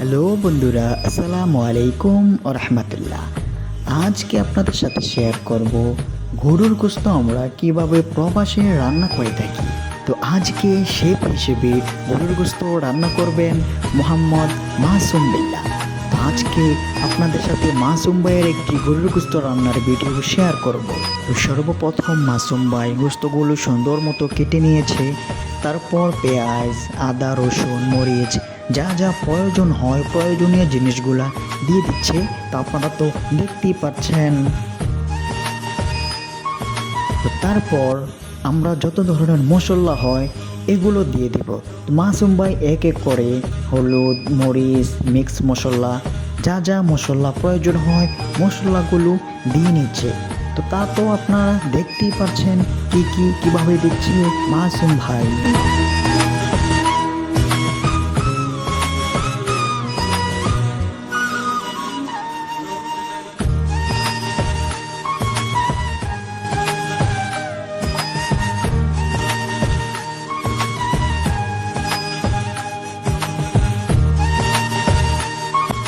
Hello বন্ধুরা, আসসালামু আলাইকুম ও রহমতুল্লাহ। আজকে আপনাদের সাথে শেয়ার করব গরুর গোশত আমরা কিভাবে প্রবাসে রান্না করে থাকি। তো আজকে শেফ হিসেবে গরুর গোশত রান্না করবেন মোহাম্মদ মাসুম বিল্লাহ। তো আজকে আপনাদের সাথে মাসুম ভাইয়ের একটি গরুর গোশত রান্নার ভিডিও শেয়ার করব। তো সর্বপ্রথম মাসুম ভাই গোশতগুলো সুন্দর মতো কেটে নিয়েছে। তারপর পেঁয়াজ, আদা, রসুন, মরিচ যা যা প্রয়োজন হয় প্রয়োজনীয় জিনিসগুলা দিয়ে দিচ্ছে। তা আপনারা তো দেখতেই পাচ্ছেন। তো তারপর আমরা যত ধরনের মশলা হয় এগুলো দিয়ে দেব। মাসুম ভাই এক এক করে হলুদ, মরিচ, মিক্স মশলা যা যা মশলা প্রয়োজন হয় মশলাগুলো দিয়ে নিচ্ছে। তো তা তো আপনারা দেখতেই পাচ্ছেন কিভাবে দিচ্ছে মাসুম ভাই।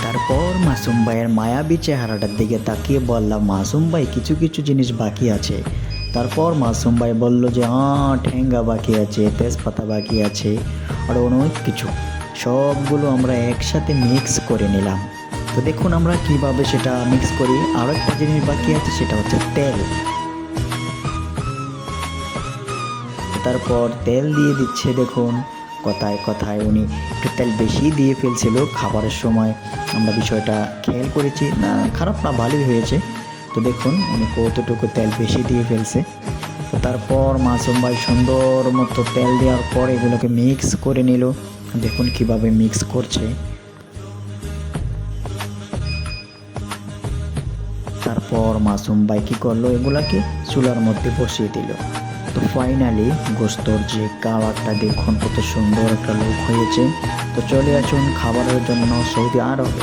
তারপর মাসুম ভাইয়ের মায়াবী চেহারাটার দিকে তাকিয়ে বললাম, মাসুম ভাই কিছু কিছু জিনিস বাকি আছে। তারপর মাসুম ভাই বলল যে ঠেঙ্গা বাকি আছে, তেজপাতা বাকি আছে, আর অনেক কিছু। সবগুলো আমরা একসাথে মিক্স করে নিলাম। তো দেখুন আমরা কিভাবে সেটা মিক্স করি। আরও একটা জিনিস বাকি আছে, সেটা হচ্ছে তেল। তারপর তেল দিয়ে দিচ্ছে। দেখুন কথায় কথায় উনি একটু তেল বেশি দিয়ে ফেলছিল খাবারের সময়। আমরা বিষয়টা খেয়াল করেছি, না খারাপ না, ভালোই হয়েছে। তো দেখুন উনি কতটুকু তেল বেশি দিয়ে ফেলছে। তো তারপর মাসুম ভাই সুন্দর মতো তেল দেওয়ার পর এগুলোকে মিক্স করে নিল। দেখুন কিভাবে মিক্স করছে। তারপর মাসুম ভাই কী করলো, এগুলাকে চুলার মধ্যে বসিয়ে দিল। তো ফাইনালি গোস্তর যে কালারটা দেখুন কত সুন্দর একটা লুক হয়েছে। তো চলে আসুন খাবারের জন্য সৌদি আরবে।